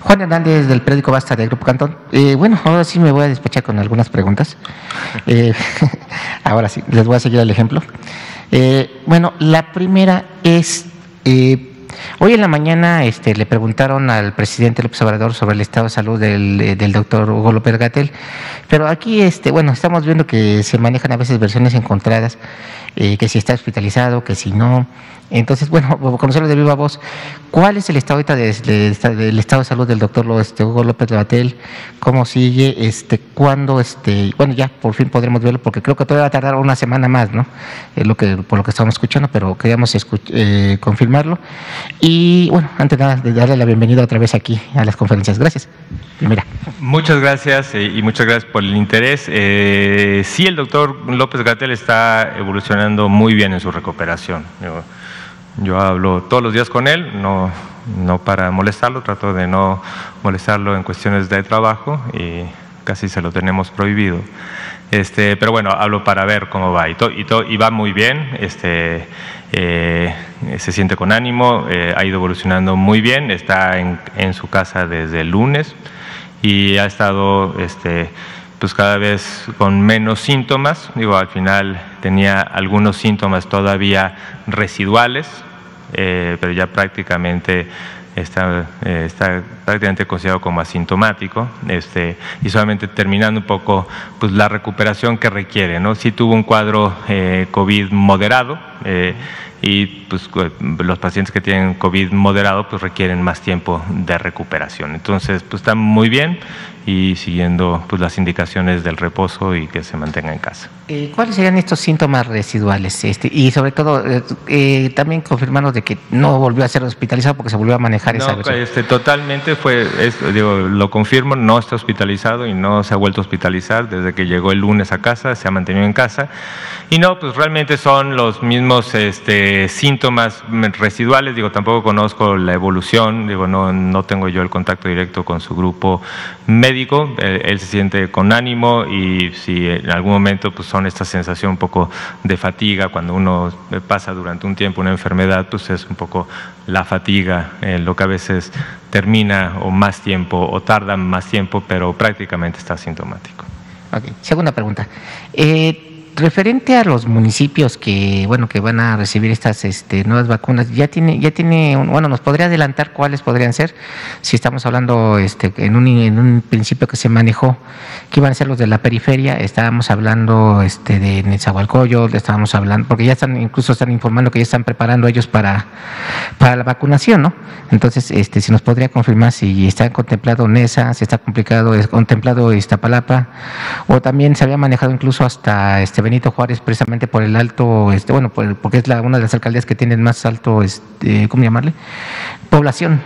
Juan Hernández, del periódico Basta, del Grupo Cantón. Bueno, ahora sí me voy a despachar con algunas preguntas. Ahora sí, les voy a seguir el ejemplo. Bueno, la primera es, hoy en la mañana le preguntaron al presidente López Obrador sobre el estado de salud del doctor Hugo López-Gatell, pero aquí, bueno, estamos viendo que se manejan a veces versiones encontradas, que si está hospitalizado, que si no. Entonces, bueno, conocerlo de viva voz, ¿cuál es el estado ahorita del estado de salud del doctor Hugo López-Gatell? ¿Cómo sigue? ¿Cuándo? Bueno, ya por fin podremos verlo, porque creo que todavía va a tardar una semana más, ¿no? Por lo que estamos escuchando, pero queríamos confirmarlo. Y bueno, antes de nada, de darle la bienvenida otra vez aquí a las conferencias. Gracias. Mira. Muchas gracias y muchas gracias por el interés. Sí, el doctor López-Gatell está evolucionando muy bien en su recuperación. Yo hablo todos los días con él, no para molestarlo, trato de no molestarlo en cuestiones de trabajo y casi se lo tenemos prohibido. Pero bueno, hablo para ver cómo va y va muy bien. Se siente con ánimo, ha ido evolucionando muy bien, está en su casa desde el lunes y ha estado pues cada vez con menos síntomas. Al final tenía algunos síntomas todavía residuales, pero ya prácticamente está prácticamente considerado como asintomático, y solamente terminando un poco pues la recuperación que requiere, ¿no? Sí tuvo un cuadro COVID moderado, y pues los pacientes que tienen COVID moderado pues requieren más tiempo de recuperación. Entonces pues está muy bien y siguiendo pues las indicaciones del reposo y que se mantenga en casa. ¿Cuáles serían estos síntomas residuales? Y sobre todo también confirmarnos de que no volvió a ser hospitalizado porque se volvió a manejar esa versión. Totalmente lo confirmo, no está hospitalizado y no se ha vuelto a hospitalizar desde que llegó el lunes a casa, se ha mantenido en casa. Y no, pues realmente son los mismos síntomas residuales. Tampoco conozco la evolución, no tengo yo el contacto directo con su grupo médico. Él se siente con ánimo y si en algún momento pues son esta sensación un poco de fatiga, cuando uno pasa durante un tiempo una enfermedad, pues es un poco la fatiga, lo que a veces termina o más tiempo o tarda más tiempo, pero prácticamente está asintomático. Ok, segunda pregunta. Referente a los municipios que van a recibir estas nuevas vacunas, ya tiene ¿nos podría adelantar cuáles podrían ser? Si estamos hablando en un principio que se manejó que iban a ser los de la periferia, estábamos hablando de Nezahualcóyotl, estábamos hablando, porque ya incluso están informando que ya están preparando ellos para la vacunación, ¿no? Entonces, si nos podría confirmar si está contemplado Neza, si está contemplado Iztapalapa, o también se había manejado incluso hasta Benito Juárez, precisamente por el alto, porque es una de las alcaldías que tienen más alto, ¿cómo llamarle? Población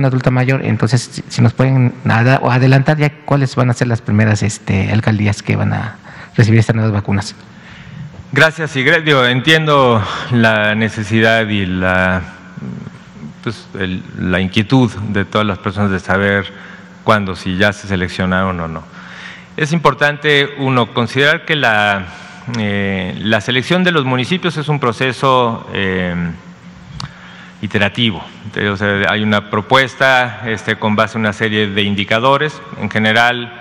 adulta mayor. Entonces, si nos pueden adelantar ya cuáles van a ser las primeras alcaldías que van a recibir estas nuevas vacunas. Gracias, Sigrid. Entiendo la necesidad y la inquietud de todas las personas de saber cuándo, si ya se seleccionaron o no. Es importante, considerar que la selección de los municipios es un proceso iterativo. Entonces, hay una propuesta con base en una serie de indicadores. En general,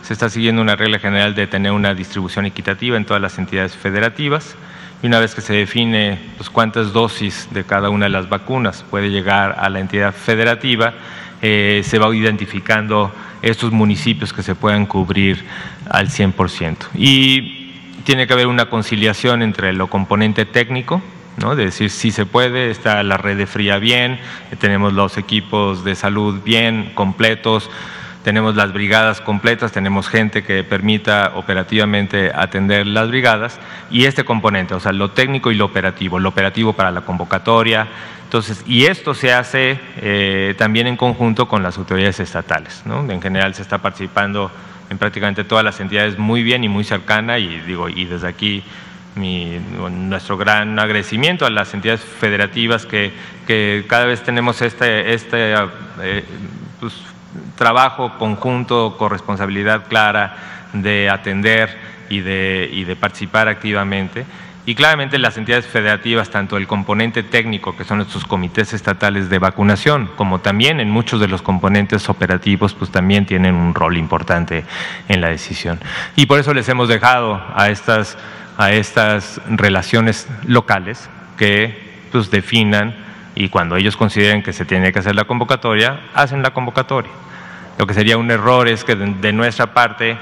se está siguiendo una regla general de tener una distribución equitativa en todas las entidades federativas. Y una vez que se define pues, cuántas dosis de cada una de las vacunas puede llegar a la entidad federativa, se va identificando estos municipios que se puedan cubrir al 100%. Y tiene que haber una conciliación entre lo componente técnico, ¿no? De decir si se puede, está la red de fría bien, tenemos los equipos de salud bien completos, tenemos las brigadas completas, tenemos gente que permita operativamente atender las brigadas, y este componente, o sea, lo técnico y lo operativo para la convocatoria. Entonces, y esto se hace también en conjunto con las autoridades estatales, ¿no? En general se está participando en prácticamente todas las entidades muy bien y muy cercana, y desde aquí nuestro gran agradecimiento a las entidades federativas que cada vez tenemos pues, trabajo conjunto, corresponsabilidad clara de atender y de participar activamente. Y claramente las entidades federativas, tanto el componente técnico, que son estos comités estatales de vacunación, como también en muchos de los componentes operativos, pues también tienen un rol importante en la decisión. Y por eso les hemos dejado a estas relaciones locales que pues definan, y cuando ellos consideren que se tiene que hacer la convocatoria, hacen la convocatoria. Lo que sería un error es que de nuestra parte,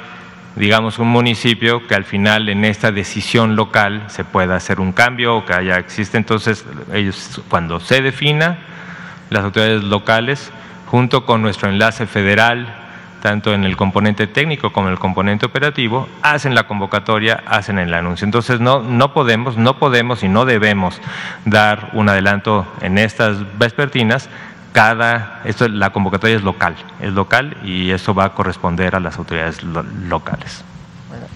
digamos, un municipio que al final en esta decisión local se pueda hacer un cambio o que existe. Entonces, ellos, cuando se defina, las autoridades locales, junto con nuestro enlace federal, tanto en el componente técnico como en el componente operativo, hacen la convocatoria, hacen el anuncio. Entonces, no podemos y no debemos dar un adelanto en estas vespertinas. La convocatoria es local y eso va a corresponder a las autoridades locales.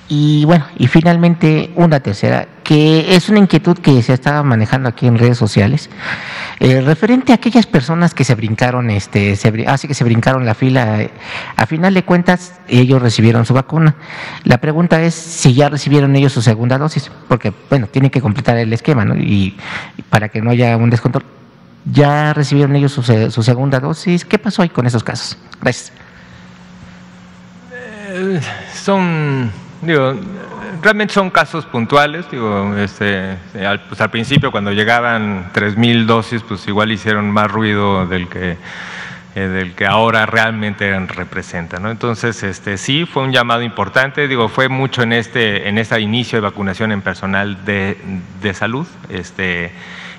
Y bueno, y finalmente una tercera, que es una inquietud que se estaba manejando aquí en redes sociales, referente a aquellas personas que se brincaron, se brincaron la fila. A final de cuentas, ellos recibieron su vacuna. La pregunta es si ya recibieron ellos su segunda dosis, porque bueno, tienen que completar el esquema, ¿no? Y para que no haya un descontrol. ¿Ya recibieron ellos su segunda dosis? ¿Qué pasó ahí con esos casos? Gracias. Realmente son casos puntuales. Pues al principio, cuando llegaban 3,000 dosis, pues igual hicieron más ruido del que ahora realmente representa, ¿no? Entonces, sí, fue un llamado importante. Fue mucho en este inicio de vacunación en personal de salud.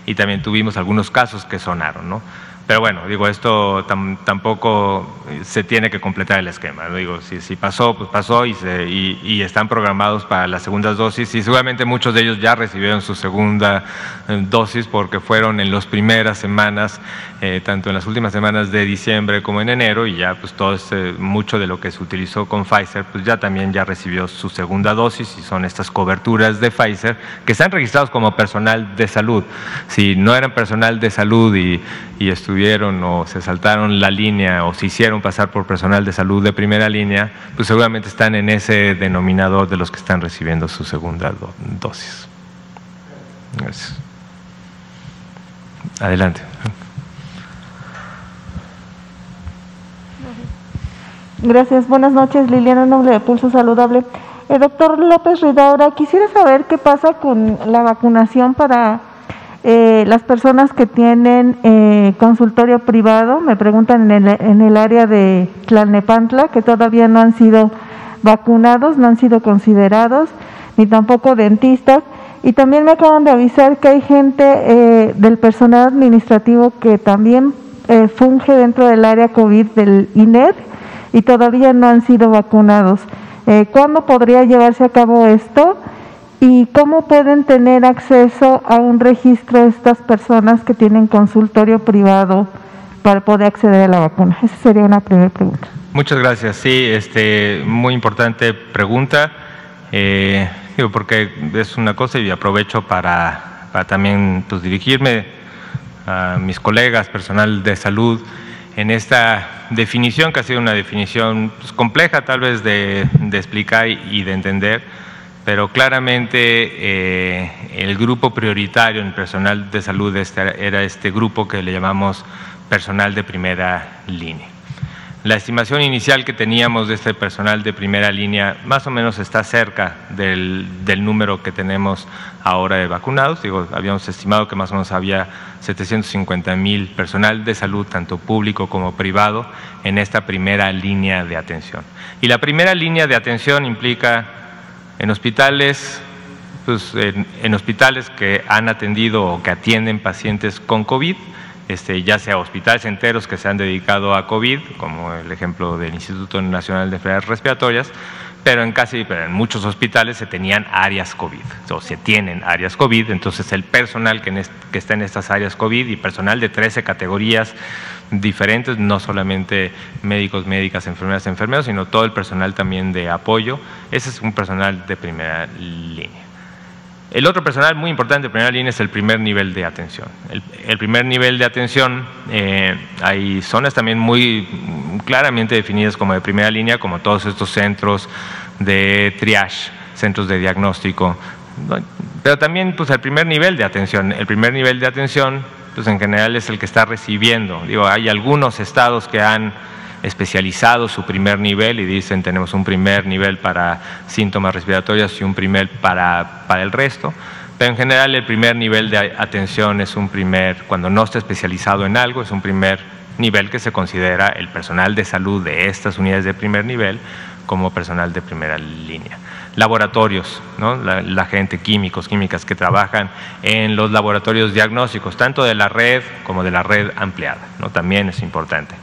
Y también tuvimos algunos casos que sonaron, ¿no? Pero bueno, esto tampoco se tiene que completar el esquema, ¿no? Si pasó, pues pasó y están programados para las segundas dosis y seguramente muchos de ellos ya recibieron su segunda dosis porque fueron en las primeras semanas, tanto en las últimas semanas de diciembre como en enero, y ya pues mucho de lo que se utilizó con Pfizer, pues ya recibió su segunda dosis y son estas coberturas de Pfizer que están registrados como personal de salud. Si no eran personal de salud y estuvieron o se saltaron la línea o se hicieron pasar por personal de salud de primera línea, pues seguramente están en ese denominador de los que están recibiendo su segunda dosis. Gracias. Adelante. Gracias. Buenas noches, Liliana Noble de Pulso Saludable. Doctor López Ridaura, quisiera saber qué pasa con la vacunación para las personas que tienen consultorio privado. Me preguntan en el área de Tlalnepantla, que todavía no han sido vacunados, no han sido considerados, ni tampoco dentistas. Y también me acaban de avisar que hay gente del personal administrativo que también funge dentro del área COVID del INER y todavía no han sido vacunados. ¿Cuándo podría llevarse a cabo esto? ¿Y cómo pueden tener acceso a un registro de estas personas que tienen consultorio privado para poder acceder a la vacuna? Esa sería una primera pregunta. Muchas gracias. Sí, muy importante pregunta, porque es una cosa y aprovecho para también pues, dirigirme a mis colegas, personal de salud, en esta definición que ha sido una definición pues, compleja tal vez de explicar y de entender. Pero claramente el grupo prioritario en personal de salud era este grupo que le llamamos personal de primera línea. La estimación inicial que teníamos de este personal de primera línea más o menos está cerca del número que tenemos ahora de vacunados. Habíamos estimado que más o menos había 750,000 personal de salud, tanto público como privado, en esta primera línea de atención. Y la primera línea de atención implica en hospitales, pues en hospitales que han atendido o que atienden pacientes con COVID, ya sea hospitales enteros que se han dedicado a COVID, como el ejemplo del Instituto Nacional de Enfermedades Respiratorias, pero en muchos hospitales se tenían áreas COVID, o se tienen áreas COVID. Entonces el personal que está en estas áreas COVID y personal de 13 categorías diferentes, no solamente médicos, médicas, enfermeras, enfermeros, sino todo el personal también de apoyo. Ese es un personal de primera línea. El otro personal muy importante de primera línea es el primer nivel de atención. El primer nivel de atención, hay zonas también muy claramente definidas como de primera línea, como todos estos centros de triage, centros de diagnóstico, ¿no? Pero también pues el primer nivel de atención. El primer nivel de atención pues en general es el que está recibiendo. Digo, hay algunos estados que han especializado su primer nivel y dicen tenemos un primer nivel para síntomas respiratorios y un primer para el resto. Pero en general el primer nivel de atención es un primer, cuando no está especializado en algo, es un primer nivel que se considera el personal de salud de estas unidades de primer nivel como personal de primera línea. Laboratorios, ¿no? La gente, químicos, químicas que trabajan en los laboratorios diagnósticos, tanto de la red como de la red ampliada, ¿no? También es importante.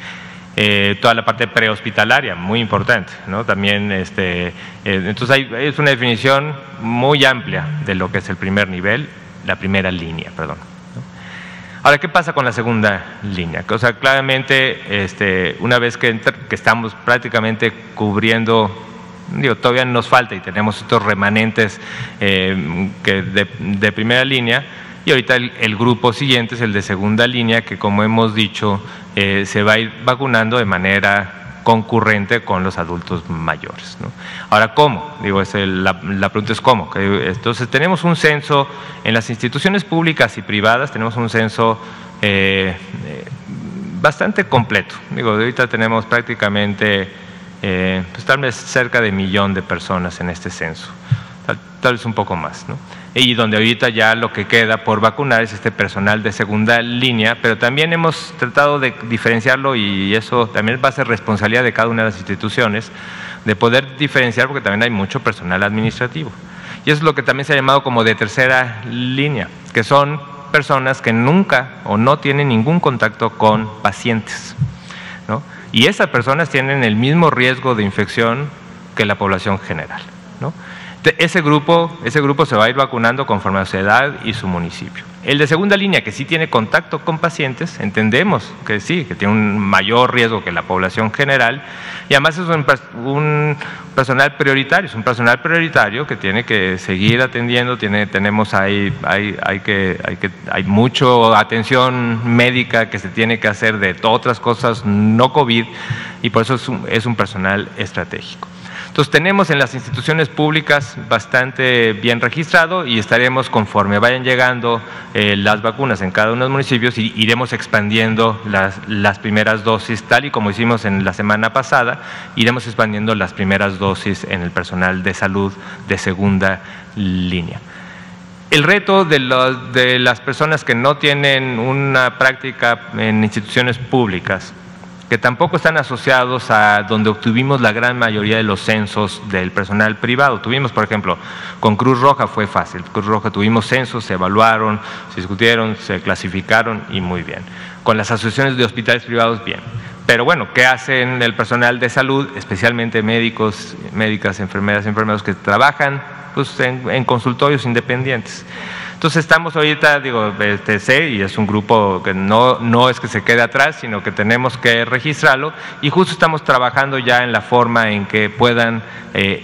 Toda la parte prehospitalaria, muy importante, ¿no? También, entonces es una definición muy amplia de lo que es el primer nivel, la primera línea, perdón. Ahora, ¿qué pasa con la segunda línea? O sea, claramente, una vez que estamos prácticamente cubriendo, digo, todavía nos falta y tenemos estos remanentes de primera línea, y ahorita el grupo siguiente es el de segunda línea, que como hemos dicho, se va a ir vacunando de manera concurrente con los adultos mayores, ¿no? Ahora, ¿cómo? Digo, la pregunta es ¿cómo? Entonces, tenemos un censo en las instituciones públicas y privadas, tenemos un censo bastante completo. Digo, ahorita tenemos prácticamente, pues tal vez cerca de 1 millón de personas en este censo, tal vez un poco más, ¿no? Y donde ahorita ya lo que queda por vacunar es este personal de segunda línea, pero también hemos tratado de diferenciarlo y eso también va a ser responsabilidad de cada una de las instituciones, de poder diferenciar porque también hay mucho personal administrativo. Y eso es lo que también se ha llamado como de tercera línea, que son personas que nunca o no tienen ningún contacto con pacientes, ¿no? Y esas personas tienen el mismo riesgo de infección que la población general, ¿no? Ese grupo se va a ir vacunando conforme a su edad y su municipio. El de segunda línea, que sí tiene contacto con pacientes, entendemos que sí, que tiene un mayor riesgo que la población general, y además es un personal prioritario, es un personal prioritario que tiene que seguir atendiendo, hay mucho atención médica que se tiene que hacer de otras cosas no COVID, y por eso es un personal estratégico. Entonces, tenemos en las instituciones públicas bastante bien registrado y estaremos, conforme vayan llegando las vacunas en cada uno de los municipios, y iremos expandiendo las primeras dosis, tal y como hicimos en la semana pasada, iremos expandiendo las primeras dosis en el personal de salud de segunda línea. El reto de las personas que no tienen una práctica en instituciones públicas, que tampoco están asociados a donde obtuvimos la gran mayoría de los censos del personal privado. Tuvimos, por ejemplo, con Cruz Roja fue fácil. Cruz Roja tuvimos censos, se evaluaron, se discutieron, se clasificaron y muy bien. Con las asociaciones de hospitales privados, bien. Pero bueno, ¿qué hacen el personal de salud, especialmente médicos, médicas, enfermeras, enfermeros que trabajan pues, en consultorios independientes? Entonces estamos ahorita, digo, y es un grupo que no es que se quede atrás, sino que tenemos que registrarlo, y justo estamos trabajando ya en la forma en que puedan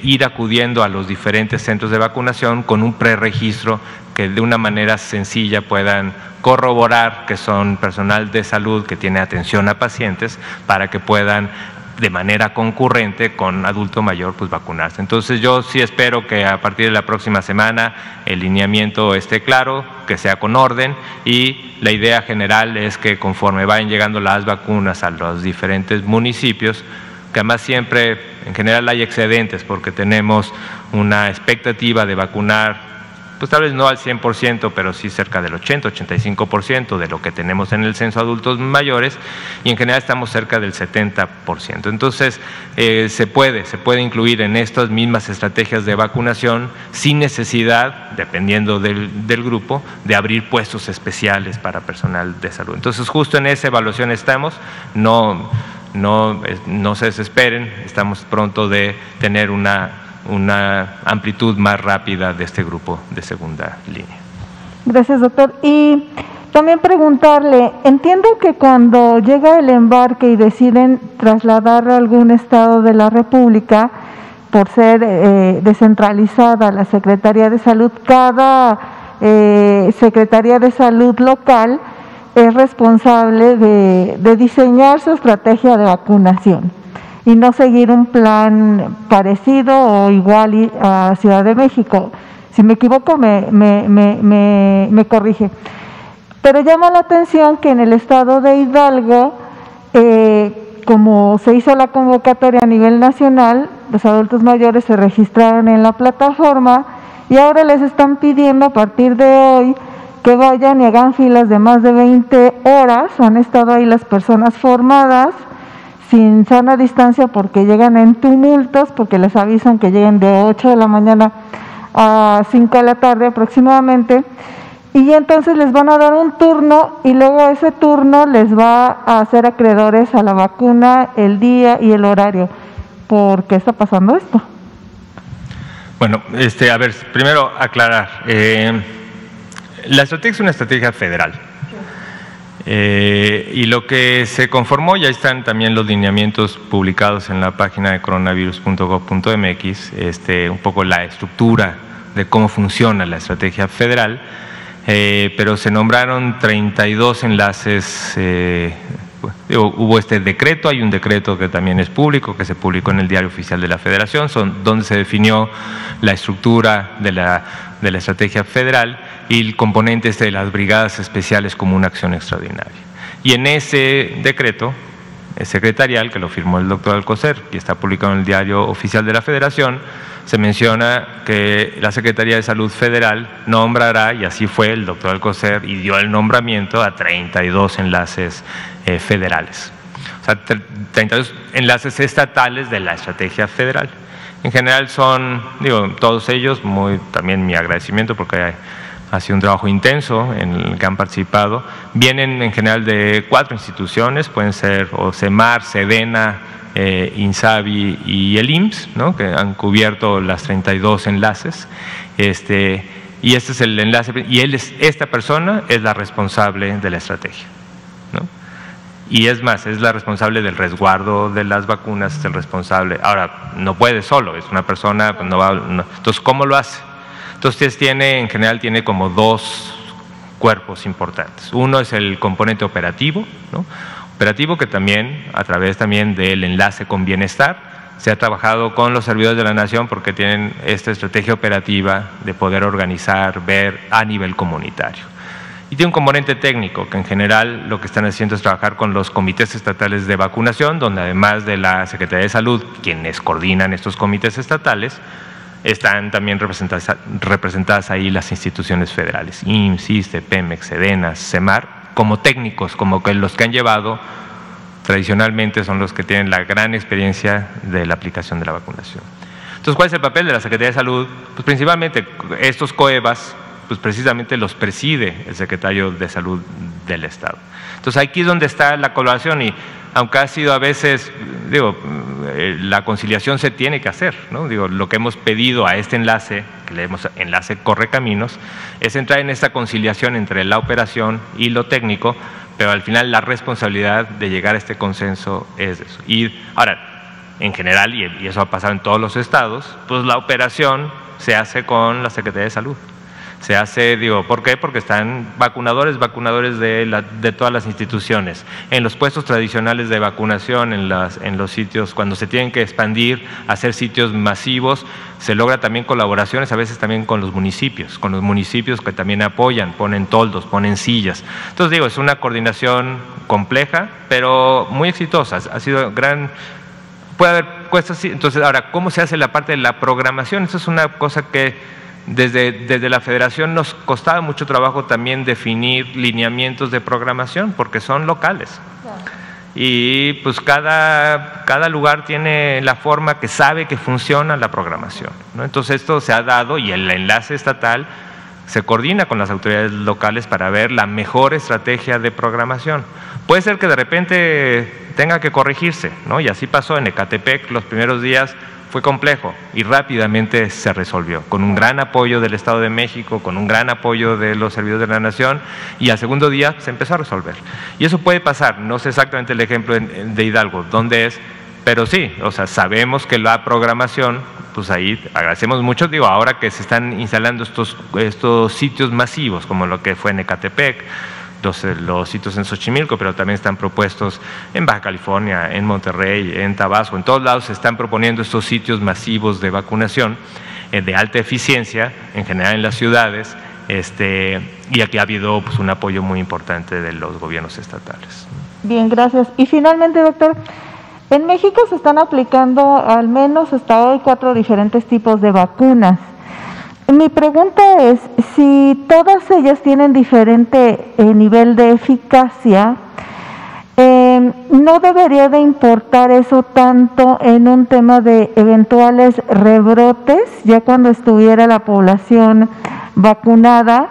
ir acudiendo a los diferentes centros de vacunación con un preregistro que de una manera sencilla puedan corroborar que son personal de salud que tiene atención a pacientes para que puedan de manera concurrente con adulto mayor pues vacunarse. Entonces yo sí espero que a partir de la próxima semana el lineamiento esté claro, que sea con orden, y la idea general es que conforme vayan llegando las vacunas a los diferentes municipios, que además siempre en general hay excedentes porque tenemos una expectativa de vacunar pues tal vez no al 100%, pero sí cerca del 80-85% de lo que tenemos en el censo de adultos mayores, y en general estamos cerca del 70%. Entonces, se puede incluir en estas mismas estrategias de vacunación sin necesidad, dependiendo del grupo, de abrir puestos especiales para personal de salud. Entonces, justo en esa evaluación estamos, no se desesperen, estamos pronto de tener una amplitud más rápida de este grupo de segunda línea. Gracias, doctor. Y también preguntarle, entiendo que cuando llega el embarque y deciden trasladar a algún estado de la República, por ser descentralizada la Secretaría de Salud, cada Secretaría de Salud local es responsable de diseñar su estrategia de vacunación y no seguir un plan parecido o igual a Ciudad de México. Si me equivoco, me corrige. Pero llama la atención que en el estado de Hidalgo, como se hizo la convocatoria a nivel nacional, los adultos mayores se registraron en la plataforma y ahora les están pidiendo a partir de hoy que vayan y hagan filas de más de 20 horas. Han estado ahí las personas formadas sin sana distancia porque llegan en tumultos, porque les avisan que lleguen de 8 de la mañana a 5 de la tarde aproximadamente, y entonces les van a dar un turno y luego ese turno les va a hacer acreedores a la vacuna, el día y el horario. ¿Por qué está pasando esto? Bueno, a ver, primero aclarar, la estrategia es una estrategia federal. Y lo que se conformó, ya están también los lineamientos publicados en la página de coronavirus.gov.mx, un poco la estructura de cómo funciona la estrategia federal, pero se nombraron 32 enlaces. Hubo este decreto, hay un decreto que también es público, que se publicó en el Diario Oficial de la Federación, donde se definió la estructura de la estrategia federal y el componente de las brigadas especiales como una acción extraordinaria. Y en ese decreto secretarial, que lo firmó el doctor Alcocer, y está publicado en el Diario Oficial de la Federación, se menciona que la Secretaría de Salud Federal nombrará, y así fue el doctor Alcocer, y dio el nombramiento a 32 enlaces federales. O sea, 32 enlaces estatales de la estrategia federal. En general son, todos ellos, también mi agradecimiento porque ha sido un trabajo intenso en el que han participado. Vienen en general de 4 instituciones, pueden ser o CEMAR, SEDENA, INSABI y el IMSS, ¿no?, que han cubierto las 32 enlaces. Y este es el enlace, y esta persona es la responsable de la estrategia, ¿no? Y es más, es la responsable del resguardo de las vacunas, es el responsable. Ahora, no puede solo, es una persona, pues no va. No. Entonces, ¿cómo lo hace? Entonces, en general tiene como 2 cuerpos importantes. Uno es el componente operativo, ¿no? Operativo que también, a través también del enlace con bienestar, se ha trabajado con los servidores de la nación porque tienen esta estrategia operativa de poder organizar, ver a nivel comunitario. Y tiene un componente técnico que en general lo que están haciendo es trabajar con los comités estatales de vacunación, donde además de la Secretaría de Salud, quienes coordinan estos comités estatales, están también representadas ahí las instituciones federales, IMSS, ISSSTE, PEMEX, SEDENA, CEMAR, como técnicos, como que los que han llevado tradicionalmente son los que tienen la gran experiencia de la aplicación de la vacunación. Entonces, ¿cuál es el papel de la Secretaría de Salud? Pues principalmente estos COEVAS, pues precisamente los preside el secretario de Salud del Estado. Entonces, aquí es donde está la colaboración y aunque ha sido a veces, la conciliación se tiene que hacer, ¿no? Lo que hemos pedido a este enlace, que le demos enlace Correcaminos, es entrar en esta conciliación entre la operación y lo técnico, pero al final la responsabilidad de llegar a este consenso es eso. Y ahora, en general, y eso ha pasado en todos los estados, pues la operación se hace con la Secretaría de Salud. Se hace, ¿por qué? Porque están vacunadores de todas las instituciones. En los puestos tradicionales de vacunación, en los sitios, cuando se tienen que expandir, hacer sitios masivos, se logra también colaboraciones, a veces también con los municipios que también apoyan, ponen toldos, ponen sillas. Entonces, es una coordinación compleja, pero muy exitosa. Ha sido gran. Puede haber cuestas. Entonces, ahora, ¿cómo se hace la parte de la programación? Eso es una cosa que desde la Federación nos costaba mucho trabajo también definir lineamientos de programación porque son locales. Y pues cada lugar tiene la forma que sabe que funciona la programación, ¿no? Entonces esto se ha dado y el enlace estatal se coordina con las autoridades locales para ver la mejor estrategia de programación. Puede ser que de repente tenga que corregirse, ¿no? Y así pasó en Ecatepec los primeros días. Fue complejo y rápidamente se resolvió, con un gran apoyo del Estado de México, con un gran apoyo de los servidores de la Nación, y al segundo día se empezó a resolver. Y eso puede pasar, no sé exactamente el ejemplo de Hidalgo, dónde es, pero sí, sabemos que la programación, pues ahí agradecemos mucho, ahora que se están instalando estos sitios masivos, como lo que fue en Ecatepec, los sitios en Xochimilco, pero también están propuestos en Baja California, en Monterrey, en Tabasco, en todos lados se están proponiendo estos sitios masivos de vacunación. de alta eficiencia, en general en las ciudades, y aquí ha habido pues un apoyo muy importante de los gobiernos estatales. Bien, gracias. Y finalmente, doctor, en México se están aplicando al menos hasta hoy 4 diferentes tipos de vacunas. Mi pregunta es, si todas ellas tienen diferente nivel de eficacia, ¿no debería de importar eso tanto en un tema de eventuales rebrotes, ya cuando estuviera la población vacunada?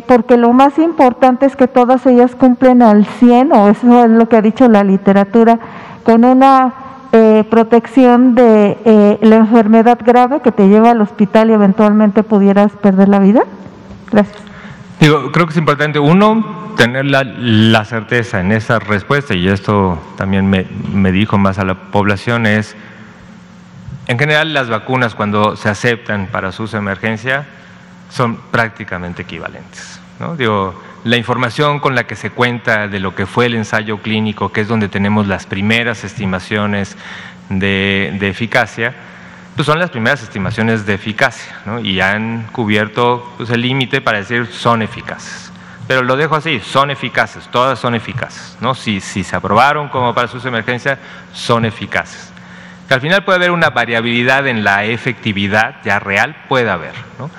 Porque lo más importante es que todas ellas cumplen al 100, o eso es lo que ha dicho la literatura, con una protección de la enfermedad grave que te lleva al hospital y eventualmente pudieras perder la vida. Gracias. Creo que es importante, uno, tener la certeza en esa respuesta, y esto también me dijo más a la población, es, en general las vacunas cuando se aceptan para su uso de emergencia son prácticamente equivalentes, ¿no? La información con la que se cuenta de lo que fue el ensayo clínico, que es donde tenemos las primeras estimaciones de eficacia, pues son las primeras estimaciones de eficacia, ¿no? Y han cubierto pues el límite para decir son eficaces. Pero lo dejo así, son eficaces, todas son eficaces, ¿no? Si se aprobaron como para su uso de emergencia, son eficaces. Que al final puede haber una variabilidad en la efectividad ya real, puede haber, ¿no?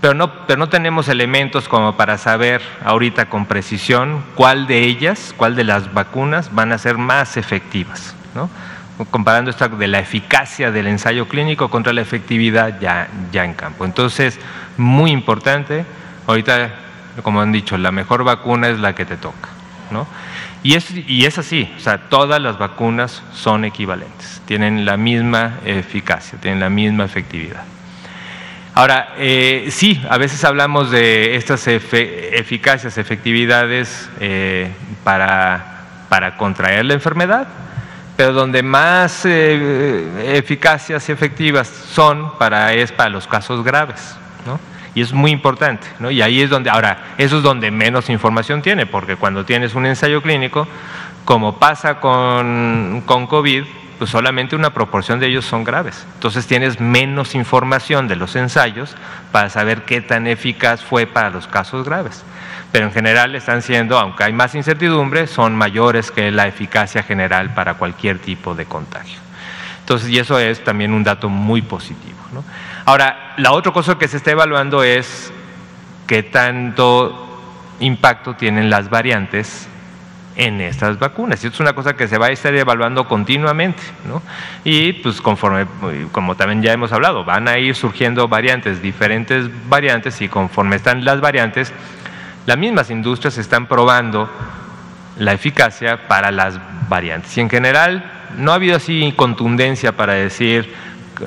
Pero no tenemos elementos como para saber ahorita con precisión cuál de ellas, cuál de las vacunas van a ser más efectivas, ¿no? Comparando esta de la eficacia del ensayo clínico contra la efectividad ya en campo. Entonces, muy importante, ahorita, como han dicho, la mejor vacuna es la que te toca, ¿no? Y es así, o sea, todas las vacunas son equivalentes, tienen la misma eficacia, tienen la misma efectividad. Ahora, sí, a veces hablamos de estas eficacias, efectividades para contraer la enfermedad, pero donde más eficacias y efectivas son es para los casos graves, ¿no? Y es muy importante, ¿no? Y ahí es donde, ahora, eso es donde menos información tiene, porque cuando tienes un ensayo clínico, como pasa con COVID, pues solamente una proporción de ellos son graves. Entonces tienes menos información de los ensayos para saber qué tan eficaz fue para los casos graves. Pero en general están siendo, aunque hay más incertidumbre, son mayores que la eficacia general para cualquier tipo de contagio. Entonces, y eso es también un dato muy positivo, ¿no? Ahora, la otra cosa que se está evaluando es qué tanto impacto tienen las variantes en estas vacunas. Y esto es una cosa que se va a estar evaluando continuamente, ¿no? Y pues conforme, como también ya hemos hablado, van a ir surgiendo variantes, diferentes variantes, y conforme están las variantes, las mismas industrias están probando la eficacia para las variantes. Y en general no ha habido así contundencia para decir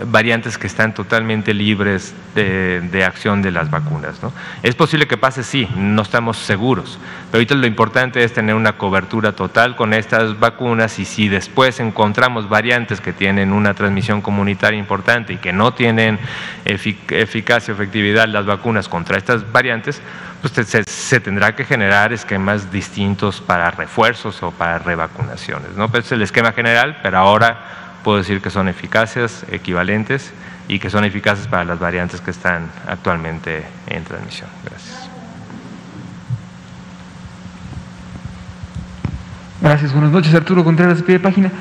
variantes que están totalmente libres de acción de las vacunas, ¿no? Es posible que pase, sí, no estamos seguros, pero ahorita lo importante es tener una cobertura total con estas vacunas, y si después encontramos variantes que tienen una transmisión comunitaria importante y que no tienen eficacia o efectividad las vacunas contra estas variantes, pues se tendrá que generar esquemas distintos para refuerzos o para revacunaciones, ¿no? Pues es el esquema general, pero ahora puedo decir que son eficaces, equivalentes, y que son eficaces para las variantes que están actualmente en transmisión. Gracias. Gracias, buenas noches. Arturo Contreras, de pie de página.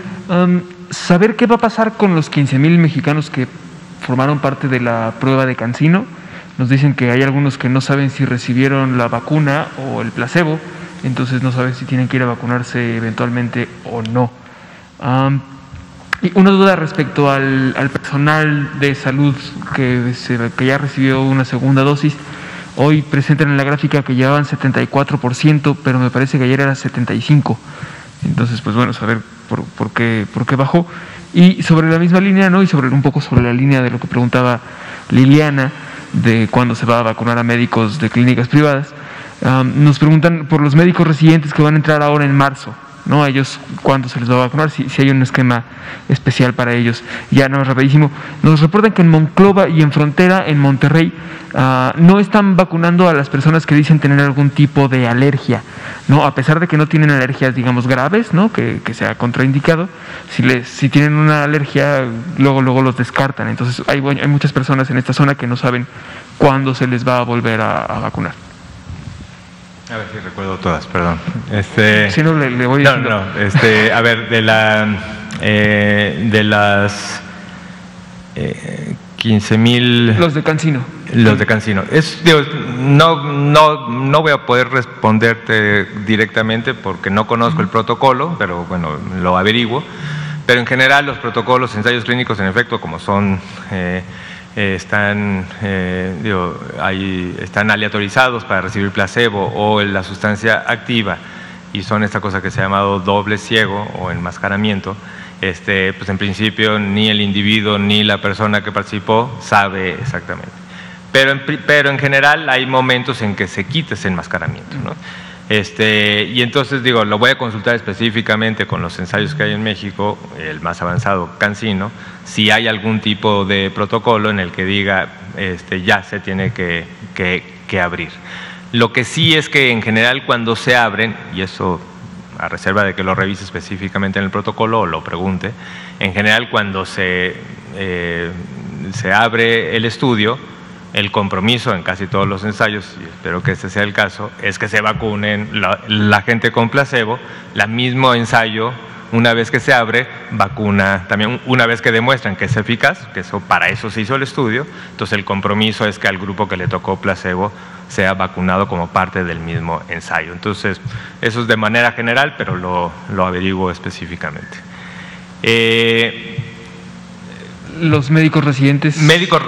Saber qué va a pasar con los 15,000 mexicanos que formaron parte de la prueba de CanSino. Nos dicen que hay algunos que no saben si recibieron la vacuna o el placebo, entonces no saben si tienen que ir a vacunarse eventualmente o no. Y una duda respecto al personal de salud que ya recibió una segunda dosis. Hoy presentan en la gráfica que llevaban 74%, pero me parece que ayer era 75%. Entonces, pues bueno, saber por qué bajó. Y sobre la misma línea, ¿no? Y un poco sobre la línea de lo que preguntaba Liliana, de cuándo se va a vacunar a médicos de clínicas privadas. Nos preguntan por los médicos residentes que van a entrar ahora en marzo ¿no? A ellos, ¿cuándo se les va a vacunar? Si hay un esquema especial para ellos. Ya no, rapidísimo, nos reportan que en Monclova y en Frontera, en Monterrey, no están vacunando a las personas que dicen tener algún tipo de alergia, ¿no? A pesar de que no tienen alergias, digamos, graves, ¿no? Que sea contraindicado, si tienen una alergia, luego los descartan. Entonces hay muchas personas en esta zona que no saben cuándo se les va a volver a vacunar. A ver si recuerdo todas, perdón. Si no, le voy diciendo. A ver, de las 15,000… Los de Cancino. Los de Cancino. No voy a poder responderte directamente porque no conozco el protocolo, pero bueno, lo averiguo. Pero en general los protocolos, ensayos clínicos, en efecto, como son… están aleatorizados para recibir placebo o la sustancia activa, y son esta cosa que se ha llamado doble ciego o enmascaramiento. Pues en principio ni el individuo ni la persona que participó sabe exactamente. Pero en general hay momentos en que se quita ese enmascaramiento, ¿no? Y entonces lo voy a consultar específicamente con los ensayos que hay en México, el más avanzado, Cancino, si hay algún tipo de protocolo en el que diga ya se tiene que abrir. Lo que sí es que en general cuando se abren, y eso a reserva de que lo revise específicamente en el protocolo o lo pregunte, en general cuando se abre el estudio, el compromiso en casi todos los ensayos, y espero que este sea el caso, es que se vacunen la gente con placebo. El mismo ensayo, una vez que se abre, vacuna también, una vez que demuestran que es eficaz, que para eso se hizo el estudio. Entonces el compromiso es que al grupo que le tocó placebo sea vacunado como parte del mismo ensayo. Entonces eso es de manera general, pero lo averiguo específicamente. Los médicos residentes. Médicos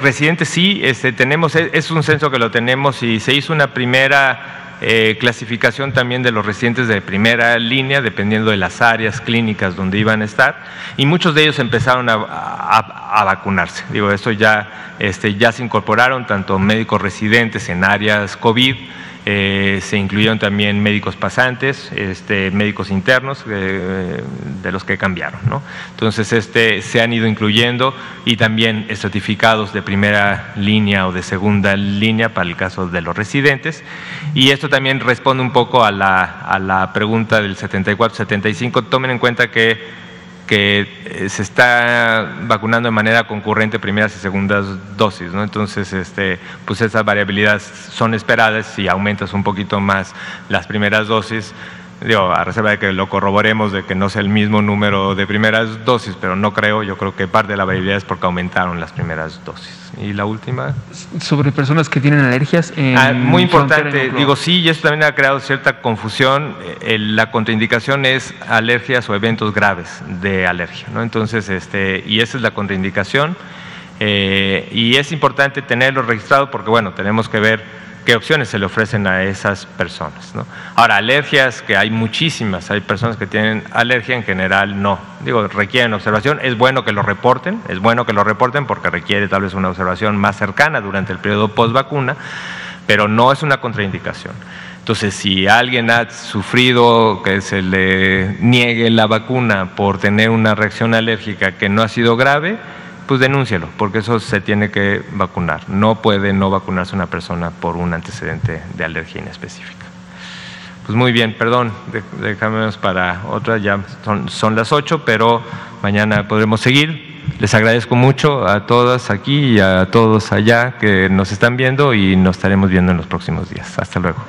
residentes sí, tenemos, es un censo que lo tenemos, y se hizo una primera clasificación también de los residentes de primera línea, dependiendo de las áreas clínicas donde iban a estar, y muchos de ellos empezaron a vacunarse. Esto ya se incorporaron tanto médicos residentes en áreas COVID, se incluyeron también médicos pasantes, médicos internos, de los que cambiaron, ¿no? Entonces se han ido incluyendo, y también estratificados de primera línea o de segunda línea para el caso de los residentes. Y esto también responde un poco a la pregunta del 74-75. Tomen en cuenta que se está vacunando de manera concurrente primeras y segundas dosis, ¿no? Entonces, pues esas variabilidades son esperadas. Si aumentas un poquito más las primeras dosis, a reserva de que lo corroboremos, de que no sea el mismo número de primeras dosis, pero no creo. Yo creo que parte de la variabilidad es porque aumentaron las primeras dosis. ¿Y la última? Sobre personas que tienen alergias. Muy importante, sí, y esto también ha creado cierta confusión. La contraindicación es alergias o eventos graves de alergia, ¿no? Entonces, y esa es la contraindicación, y es importante tenerlo registrado porque, bueno, tenemos que ver qué opciones se le ofrecen a esas personas, ¿no? Ahora, alergias, que hay muchísimas, hay personas que tienen alergia, en general no. Requieren observación, es bueno que lo reporten, porque requiere tal vez una observación más cercana durante el periodo post-vacuna, pero no es una contraindicación. Entonces, si alguien ha sufrido que se le niegue la vacuna por tener una reacción alérgica que no ha sido grave, pues denúncialo, porque eso se tiene que vacunar. No puede no vacunarse una persona por un antecedente de alergia inespecífica. Pues muy bien, perdón, déjame para otra, ya son las 8, pero mañana podremos seguir. Les agradezco mucho a todas aquí y a todos allá que nos están viendo, y nos estaremos viendo en los próximos días. Hasta luego.